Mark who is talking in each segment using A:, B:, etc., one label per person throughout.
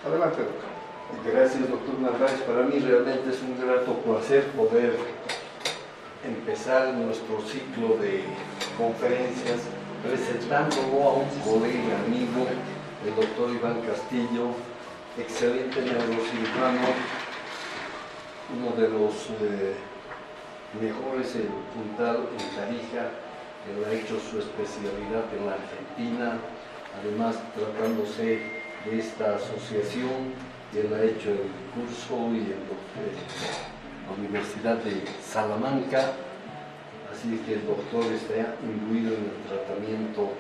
A: Adelante, doctor.
B: Gracias, doctor Narváez. Para mí realmente es un grato placer poder empezar nuestro ciclo de conferencias presentándolo a un colega amigo, el doctor Iván Castillo, excelente neurocirujano, uno de los mejores en Puntal, en Tarija. Él ha hecho su especialidad en la Argentina, además tratándose de esta asociación, él ha hecho el curso y la Universidad de Salamanca, así que el doctor está imbuido en el tratamiento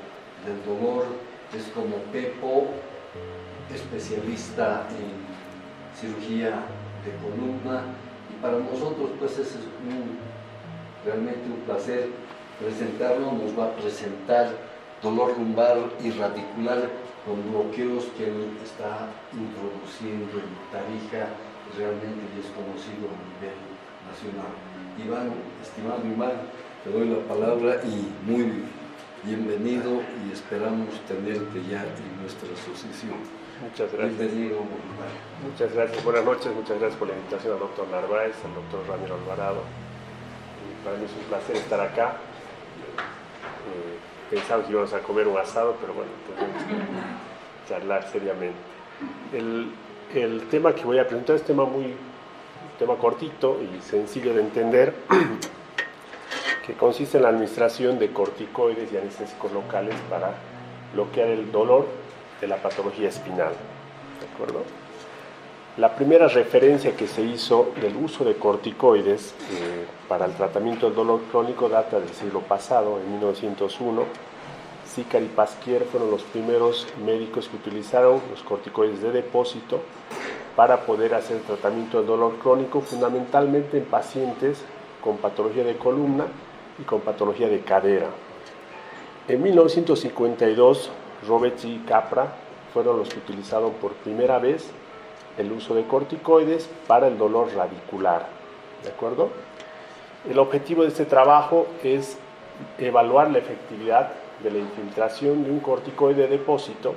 B: del dolor, es como Pepo, especialista en cirugía de columna, y para nosotros pues es realmente un placer presentarlo. Nos va a presentar dolor lumbar y radicular con bloqueos que él está introduciendo en Tarija, realmente ya es conocido a nivel nacional. Iván, estimado Iván, te doy la palabra y muy bienvenido, y esperamos tenerte ya en nuestra asociación.
C: Muchas gracias.
B: Bienvenido, Iván.
C: Muchas gracias, buenas noches, muchas gracias por la invitación al doctor Narváez, al doctor Ramiro Alvarado. Para mí es un placer estar acá. Pensamos que íbamos a comer un asado, pero bueno, tenemos que charlar seriamente. El tema que voy a presentar es un tema cortito y sencillo de entender, que consiste en la administración de corticoides y anestésicos locales para bloquear el dolor de la patología espinal. ¿De acuerdo? La primera referencia que se hizo del uso de corticoides para el tratamiento del dolor crónico data del siglo pasado, en 1901. Sicar y Pasquier fueron los primeros médicos que utilizaron los corticoides de depósito para poder hacer el tratamiento del dolor crónico, fundamentalmente en pacientes con patología de columna y con patología de cadera. En 1952, Roberts y Capra fueron los que utilizaron por primera vez el uso de corticoides para el dolor radicular. ¿De acuerdo? El objetivo de este trabajo es evaluar la efectividad de la infiltración de un corticoide de depósito.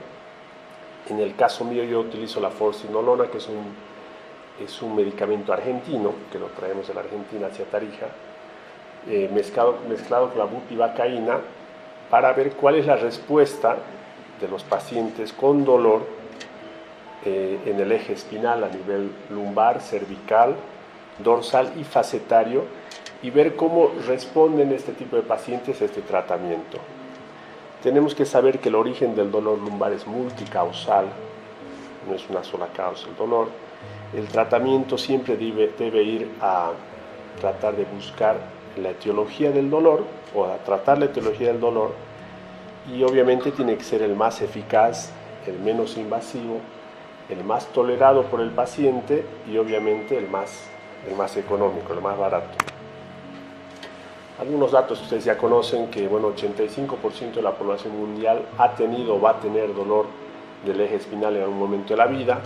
C: En el caso mío yo utilizo la forcinolona, que es un medicamento argentino, que lo traemos de la Argentina hacia Tarija, mezclado con la bupivacaína, para ver cuál es la respuesta de los pacientes con dolor en el eje espinal a nivel lumbar, cervical, dorsal y facetario, y ver cómo responden este tipo de pacientes a este tratamiento. Tenemos que saber que el origen del dolor lumbar es multicausal, no es una sola causa el dolor. El tratamiento siempre debe ir a tratar de buscar la etiología del dolor, o a tratar la etiología del dolor, y obviamente tiene que ser el más eficaz, el menos invasivo, el más tolerado por el paciente y obviamente el más económico, el más barato. Algunos datos que ustedes ya conocen, que 85% de la población mundial ha tenido o va a tener dolor del eje espinal en algún momento de la vida.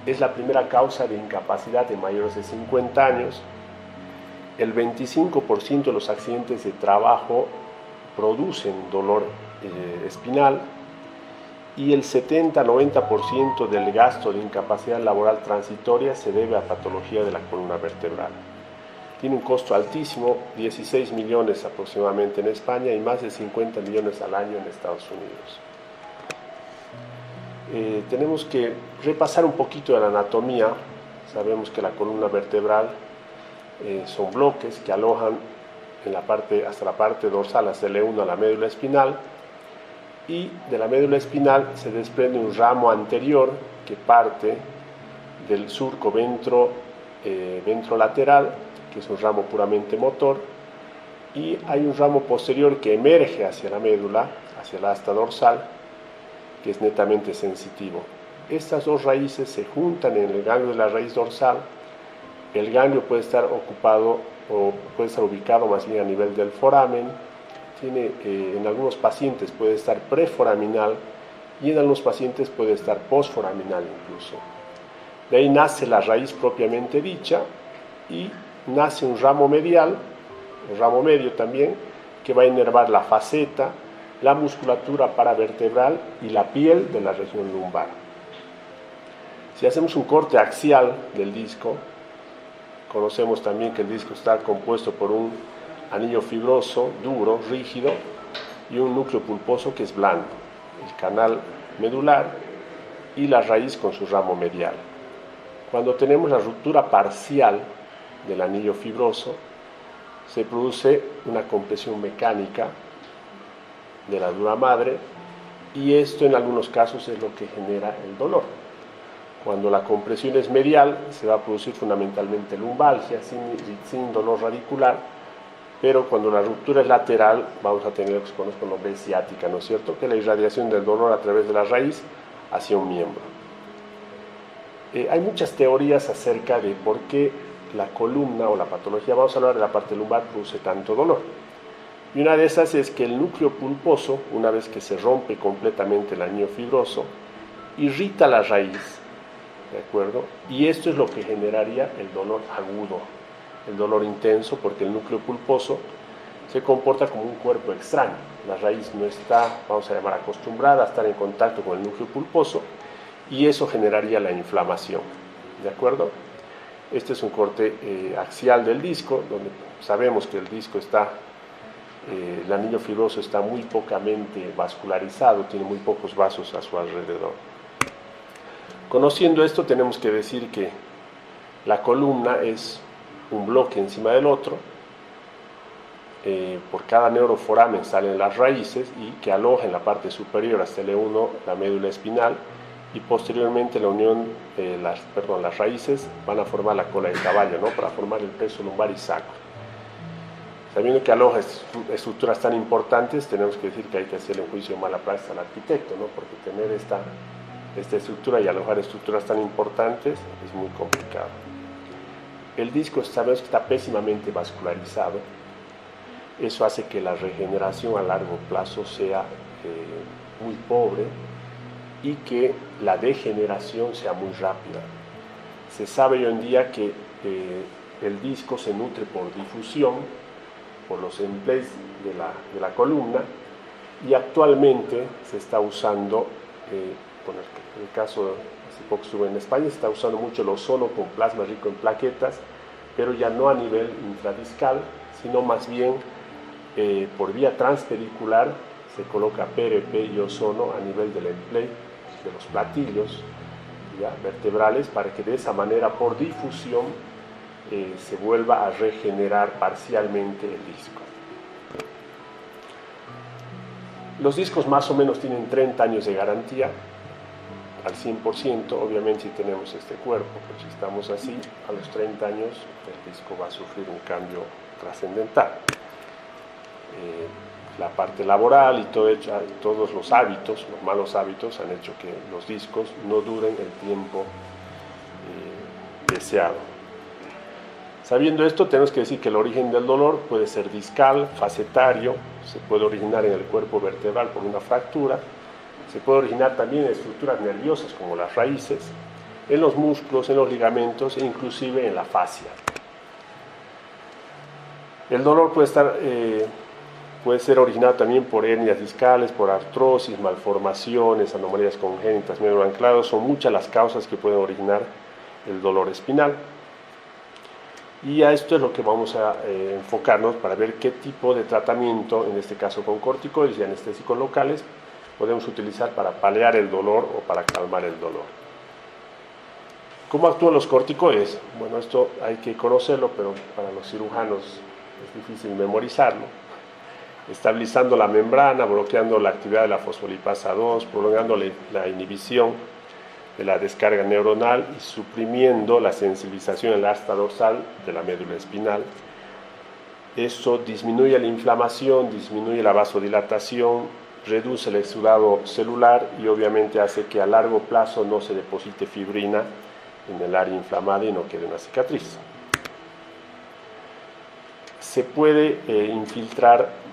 C: Es la primera causa de incapacidad de mayores de 50 años. El 25% de los accidentes de trabajo producen dolor espinal, y el 70-90% del gasto de incapacidad laboral transitoria se debe a patología de la columna vertebral. Tiene un costo altísimo, 16 millones aproximadamente en España y más de 50 millones al año en Estados Unidos. Tenemos que repasar un poquito de la anatomía. Sabemos que la columna vertebral son bloques que alojan hasta la parte dorsal, hasta el E1 a la médula espinal, y de la médula espinal se desprende un ramo anterior que parte del surco ventrolateral, que es un ramo puramente motor, y hay un ramo posterior que emerge hacia la médula, hacia la asta dorsal, que es netamente sensitivo. Estas dos raíces se juntan en el ganglio de la raíz dorsal. El ganglio puede estar ocupado o puede estar ubicado más bien a nivel del foramen. En algunos pacientes puede estar preforaminal y en algunos pacientes puede estar posforaminal incluso. De ahí nace la raíz propiamente dicha y nace un ramo medial, un ramo medio también, que va a inervar la faceta, la musculatura paravertebral y la piel de la región lumbar. Si hacemos un corte axial del disco, conocemos también que el disco está compuesto por un anillo fibroso, duro, rígido, y un núcleo pulposo que es blando, el canal medular y la raíz con su ramo medial. Cuando tenemos la ruptura parcial del anillo fibroso, se produce una compresión mecánica de la dura madre, y esto en algunos casos es lo que genera el dolor. Cuando la compresión es medial, se va a producir fundamentalmente lumbalgia, sin dolor radicular, pero cuando la ruptura es lateral, vamos a tener lo que se conoce como B ciática, ¿no es cierto?, que es la irradiación del dolor a través de la raíz hacia un miembro. Hay muchas teorías acerca de por qué la columna o la patología, vamos a hablar de la parte lumbar, produce tanto dolor. Y una de esas es que el núcleo pulposo, una vez que se rompe completamente el anillo fibroso, irrita la raíz, ¿de acuerdo? Y esto es lo que generaría el dolor agudo, el dolor intenso, porque el núcleo pulposo se comporta como un cuerpo extraño. La raíz no está, vamos a llamar, acostumbrada a estar en contacto con el núcleo pulposo, y eso generaría la inflamación, ¿de acuerdo? Este es un corte axial del disco, donde sabemos que el disco está, el anillo fibroso está muy pocamente vascularizado, tiene muy pocos vasos a su alrededor. Conociendo esto, tenemos que decir que la columna es un bloque encima del otro, por cada neuroforamen salen las raíces, y que aloja en la parte superior hasta el E1 la médula espinal, y posteriormente la unión, las raíces van a formar la cola de caballo, ¿no?, para formar el plexo lumbar y sacro. Sabiendo que aloja estructuras tan importantes, tenemos que decir que hay que hacerle un juicio de mala praxis al arquitecto, ¿no?, porque tener esta estructura y alojar estructuras tan importantes es muy complicado. El disco, sabemos que está pésimamente vascularizado. Eso hace que la regeneración a largo plazo sea muy pobre, y que la degeneración sea muy rápida. Se sabe hoy en día que el disco se nutre por difusión, por los emplés de la columna, y actualmente se está usando, en el caso, hace poco estuve en España, se está usando mucho el ozono con plasma rico en plaquetas, pero ya no a nivel intradiscal, sino más bien por vía transpedicular. Se coloca PRP y ozono a nivel del emplé de los platillos, ¿ya?, vertebrales, para que de esa manera, por difusión, se vuelva a regenerar parcialmente el disco. Los discos más o menos tienen 30 años de garantía al 100%, obviamente si tenemos este cuerpo, pero si estamos así, a los 30 años el disco va a sufrir un cambio trascendental. La parte laboral y todos los hábitos, los malos hábitos, han hecho que los discos no duren el tiempo deseado. Sabiendo esto, tenemos que decir que el origen del dolor puede ser discal, facetario, se puede originar en el cuerpo vertebral por una fractura, se puede originar también en estructuras nerviosas como las raíces, en los músculos, en los ligamentos e inclusive en la fascia. El dolor puede ser originado también por hernias discales, por artrosis, malformaciones, anomalías congénitas, miedo anclado. Son muchas las causas que pueden originar el dolor espinal. Y a esto es lo que vamos a enfocarnos para ver qué tipo de tratamiento, en este caso con corticoides y anestésicos locales, podemos utilizar para paliar el dolor o para calmar el dolor. ¿Cómo actúan los corticoides? Bueno, esto hay que conocerlo, pero para los cirujanos es difícil memorizarlo. Estabilizando la membrana, bloqueando la actividad de la fosfolipasa 2, prolongando la inhibición de la descarga neuronal y suprimiendo la sensibilización en la asta dorsal de la médula espinal. Eso disminuye la inflamación, disminuye la vasodilatación, reduce el exudado celular y obviamente hace que a largo plazo no se deposite fibrina en el área inflamada y no quede una cicatriz. Se puede infiltrar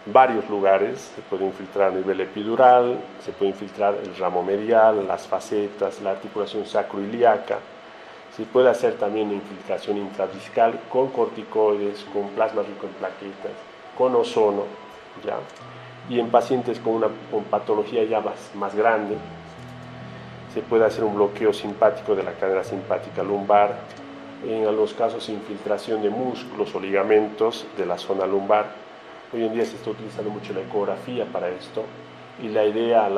C: varios lugares, se puede infiltrar a nivel epidural, se puede infiltrar el ramo medial, las facetas, la articulación sacroiliaca, se puede hacer también infiltración intradiscal con corticoides, con plasma rico en plaquetas, con ozono, ¿ya? Y en pacientes con patología ya más grande, Se puede hacer un bloqueo simpático de la cadena simpática lumbar, en algunos casos infiltración de músculos o ligamentos de la zona lumbar. Hoy en día se está utilizando mucho la ecografía para esto, y la idea a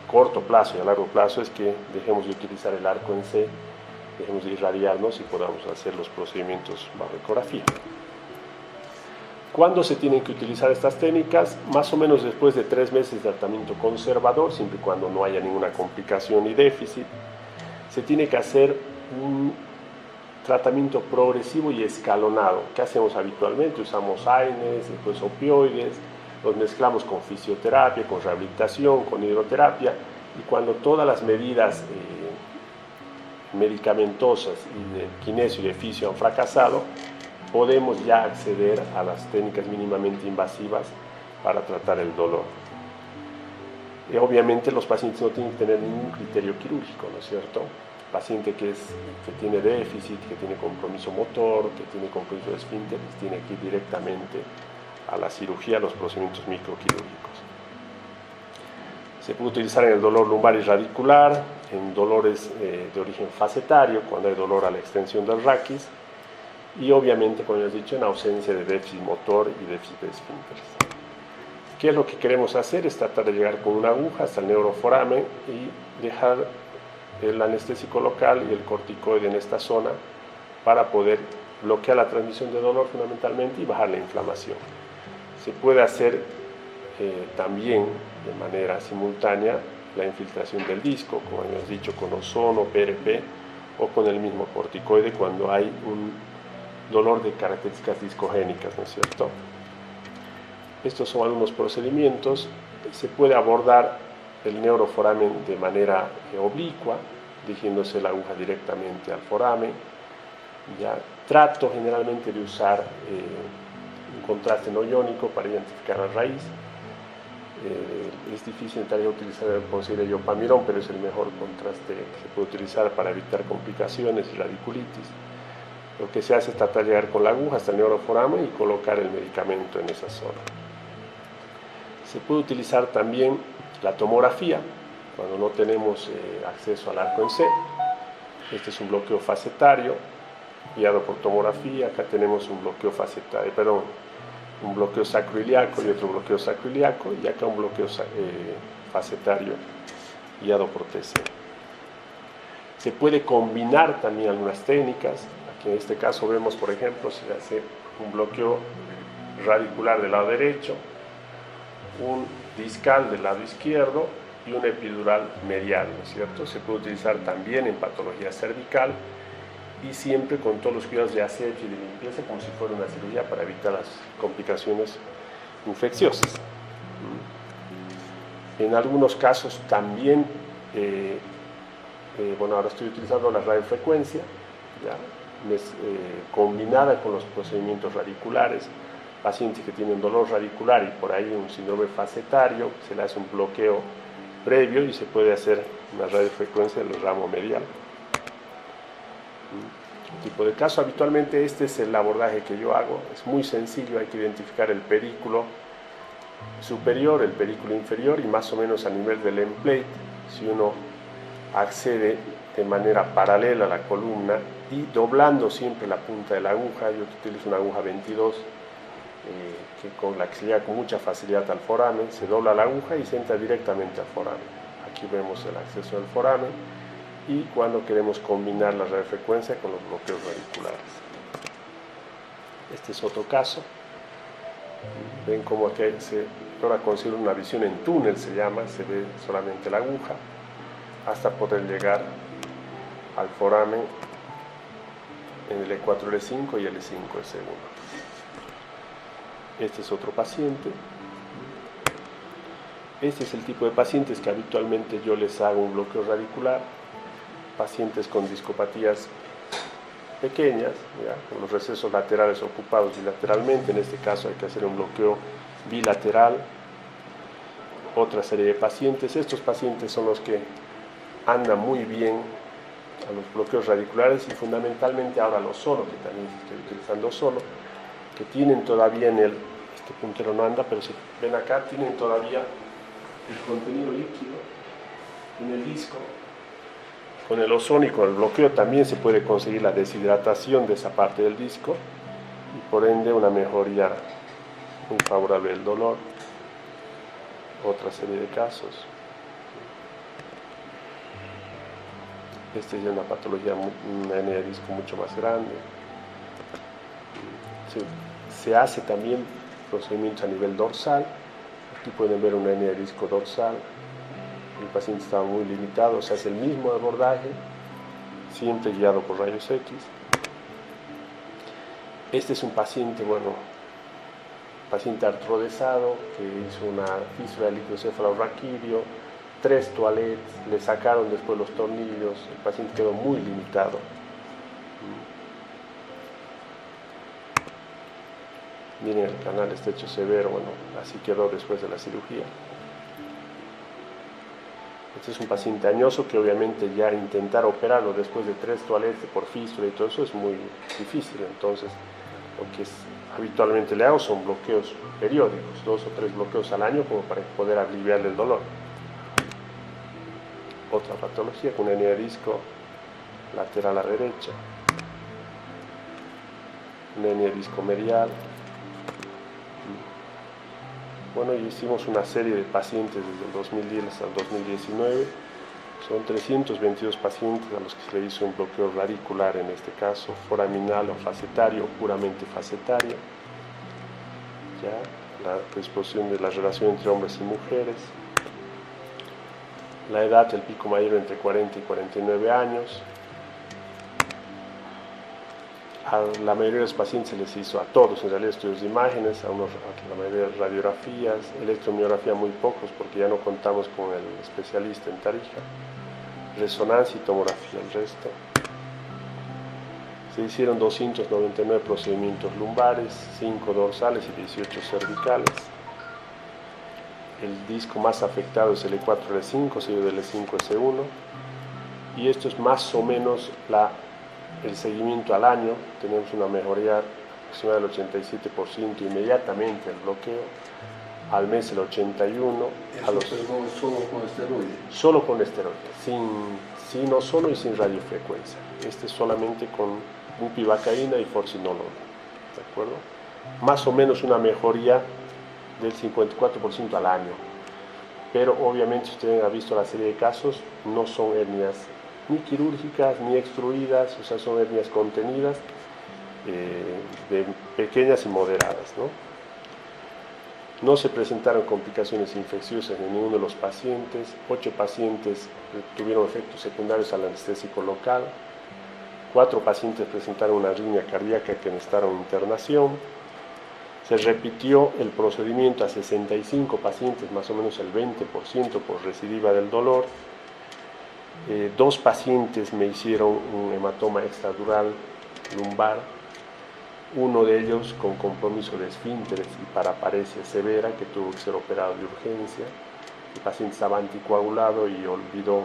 C: corto plazo y a largo plazo es que dejemos de utilizar el arco en C, dejemos de irradiarnos y podamos hacer los procedimientos bajo ecografía. ¿Cuándo se tienen que utilizar estas técnicas? Más o menos después de 3 meses de tratamiento conservador, siempre y cuando no haya ninguna complicación ni déficit. Se tiene que hacer un tratamiento progresivo y escalonado. ¿Qué hacemos habitualmente? Usamos AINES, después opioides, los mezclamos con fisioterapia, con rehabilitación, con hidroterapia, y cuando todas las medidas medicamentosas y de kinesio y de fisio han fracasado, podemos ya acceder a las técnicas mínimamente invasivas para tratar el dolor. Y obviamente los pacientes no tienen que tener ningún criterio quirúrgico, ¿no es cierto? Paciente que tiene déficit, que tiene compromiso motor, que tiene compromiso de esfínteres, tiene que ir directamente a la cirugía, a los procedimientos microquirúrgicos. Se puede utilizar en el dolor lumbar y radicular, en dolores de origen facetario, cuando hay dolor a la extensión del raquis, y obviamente, como ya he dicho, en ausencia de déficit motor y déficit de esfínteres. ¿Qué es lo que queremos hacer? Es tratar de llegar con una aguja hasta el neuroforamen y dejar el anestésico local y el corticoide en esta zona para poder bloquear la transmisión de dolor fundamentalmente y bajar la inflamación. Se puede hacer también de manera simultánea la infiltración del disco, como hemos dicho, con ozono, PRP o con el mismo corticoide cuando hay un dolor de características discogénicas, ¿no es cierto? Estos son algunos procedimientos. Se puede abordar el neuroforamen de manera oblicua, dirigiéndose la aguja directamente al foramen. Ya trato generalmente de usar un contraste no iónico para identificar la raíz. Es difícil en tarea utilizar el considerado yopamirón, pero es el mejor contraste que se puede utilizar para evitar complicaciones y radiculitis. Lo que se hace es tratar de llegar con la aguja hasta el neuroforamen y colocar el medicamento en esa zona. Se puede utilizar también la tomografía cuando no tenemos acceso al arco en C. Este es un bloqueo facetario guiado por tomografía. Acá tenemos un bloqueo facetario, un bloqueo sacroiliaco y otro bloqueo sacroiliaco, y acá un bloqueo facetario guiado por TC. Se puede combinar también algunas técnicas. Aquí en este caso vemos, por ejemplo, se hace un bloqueo radicular del lado derecho, un discal del lado izquierdo y un epidural medial, ¿no es cierto? Se puede utilizar también en patología cervical y siempre con todos los cuidados de asepsia y de limpieza, como si fuera una cirugía, para evitar las complicaciones infecciosas. En algunos casos también, ahora estoy utilizando la radiofrecuencia, combinada con los procedimientos radiculares. Pacientes que tienen dolor radicular y por ahí un síndrome facetario, se le hace un bloqueo previo y se puede hacer una radiofrecuencia del ramo medial. Tipo de caso, habitualmente este es el abordaje que yo hago. Es muy sencillo, hay que identificar el pedículo superior, el pedículo inferior y más o menos a nivel del emplate. Si uno accede de manera paralela a la columna y doblando siempre la punta de la aguja, yo utilizo una aguja 22 con la que se llega con mucha facilidad al foramen, se dobla la aguja y se entra directamente al foramen. Aquí vemos el acceso al foramen y cuando queremos combinar la radiofrecuencia con los bloqueos radiculares. Este es otro caso. Ven cómo aquí ahora consigo una visión en túnel, se llama, se ve solamente la aguja hasta poder llegar al foramen en el E4, L5 y L5, S1. Este es otro paciente. Este es el tipo de pacientes que habitualmente yo les hago un bloqueo radicular. Pacientes con discopatías pequeñas, con los recesos laterales ocupados bilateralmente. En este caso hay que hacer un bloqueo bilateral. Otra serie de pacientes. Estos pacientes son los que andan muy bien a los bloqueos radiculares y fundamentalmente ahora los solo, que también estoy utilizando solo, que tienen todavía este puntero no anda, pero si ven acá, tienen todavía el contenido líquido en el disco Con el ozono y con el bloqueo también se puede conseguir la deshidratación de esa parte del disco y por ende una mejoría muy favorable del dolor. Otra serie de casos. Esta es ya una patología, una hernia de disco mucho más grande. Se hace también procedimientos a nivel dorsal. Aquí pueden ver una hernia de disco dorsal. El paciente estaba muy limitado, se hace el mismo abordaje, siempre guiado por rayos X. Este es un paciente, paciente artrodesado que hizo una fisura del líquido cefalorraquídeo, 3 toalettes, le sacaron después los tornillos, el paciente quedó muy limitado. Miren el canal estrecho severo, así quedó después de la cirugía. Este es un paciente añoso que obviamente ya intentar operarlo después de 3 toalettes por fístula y todo eso es muy difícil. Entonces, lo que habitualmente le hago son bloqueos periódicos, 2 o 3 bloqueos al año como para poder aliviarle el dolor. Otra patología con hernia de disco lateral a la derecha, una hernia de disco medial. Y hicimos una serie de pacientes desde el 2010 hasta el 2019. Son 322 pacientes a los que se le hizo un bloqueo radicular, en este caso foraminal o facetario, puramente facetario. La exposición de la relación entre hombres y mujeres. La edad del pico mayor entre 40 y 49 años. A la mayoría de los pacientes se les hizo, a todos en realidad, estudios de imágenes, a la mayoría de radiografías, electromiografía muy pocos porque ya no contamos con el especialista en Tarija, resonancia y tomografía el resto. Se hicieron 299 procedimientos lumbares, 5 dorsales y 18 cervicales. El disco más afectado es el E4-L5, seguido del E5-S1, y esto es más o menos el seguimiento al año. Tenemos una mejoría aproximada del 87% inmediatamente el bloqueo, al mes el 81%.
B: Solo con esteroides.
C: Solo con esteroides, sin ozono y sin radiofrecuencia. Este es solamente con bupivacaína y forcinolona, ¿de acuerdo? Más o menos una mejoría del 54% al año, pero obviamente si ustedes han visto la serie de casos, no son hernias ni quirúrgicas ni extruidas, o sea, son hernias contenidas, de pequeñas y moderadas, No se presentaron complicaciones infecciosas en ninguno de los pacientes. 8 pacientes tuvieron efectos secundarios al anestésico local. 4 pacientes presentaron una arritmia cardíaca que necesitaron internación. Se repitió el procedimiento a 65 pacientes, más o menos el 20% por recidiva del dolor. 2 pacientes me hicieron un hematoma extradural lumbar, uno de ellos con compromiso de esfínteres y paraparesia severa que tuvo que ser operado de urgencia. El paciente estaba anticoagulado y olvidó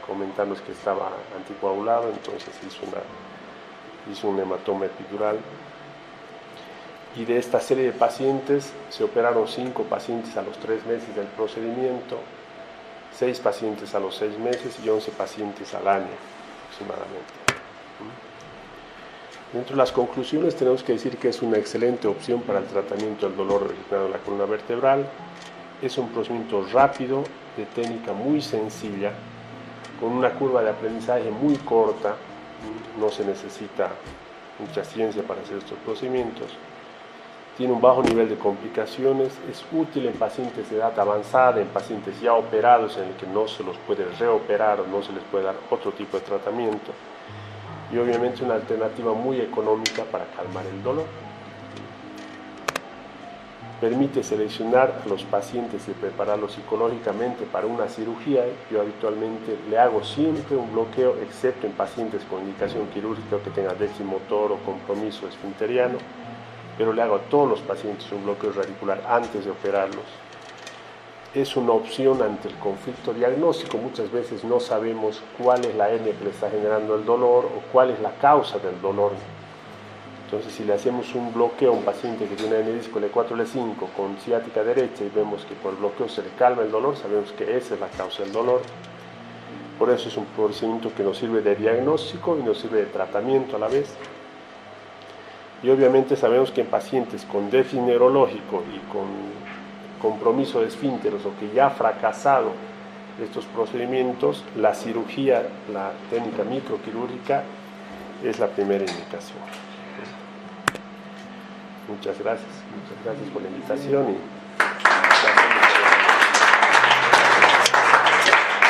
C: comentarnos que estaba anticoagulado, entonces hizo un hematoma epidural. Y de esta serie de pacientes se operaron 5 pacientes a los 3 meses del procedimiento, 6 pacientes a los 6 meses y 11 pacientes al año aproximadamente. Dentro de las conclusiones tenemos que decir que es una excelente opción para el tratamiento del dolor originado en la columna vertebral. Es un procedimiento rápido, de técnica muy sencilla, con una curva de aprendizaje muy corta. No se necesita mucha ciencia para hacer estos procedimientos. Tiene un bajo nivel de complicaciones, es útil en pacientes de edad avanzada, en pacientes ya operados en el que no se los puede reoperar o no se les puede dar otro tipo de tratamiento, y obviamente una alternativa muy económica para calmar el dolor. Permite seleccionar a los pacientes y prepararlos psicológicamente para una cirugía. Yo habitualmente le hago siempre un bloqueo, excepto en pacientes con indicación quirúrgica que tengan déficit motor o compromiso esfinteriano, pero le hago a todos los pacientes un bloqueo radicular antes de operarlos. Es una opción ante el conflicto diagnóstico. Muchas veces no sabemos cuál es la hernia que le está generando el dolor o cuál es la causa del dolor. Entonces, si le hacemos un bloqueo a un paciente que tiene hernia de disco L4-L5 con ciática derecha y vemos que por el bloqueo se le calma el dolor, sabemos que esa es la causa del dolor. Por eso es un procedimiento que nos sirve de diagnóstico y nos sirve de tratamiento a la vez. Y obviamente sabemos que en pacientes con déficit neurológico y con compromiso de esfínteres o que ya ha fracasado estos procedimientos, la cirugía, la técnica microquirúrgica es la primera indicación. Muchas gracias por la invitación.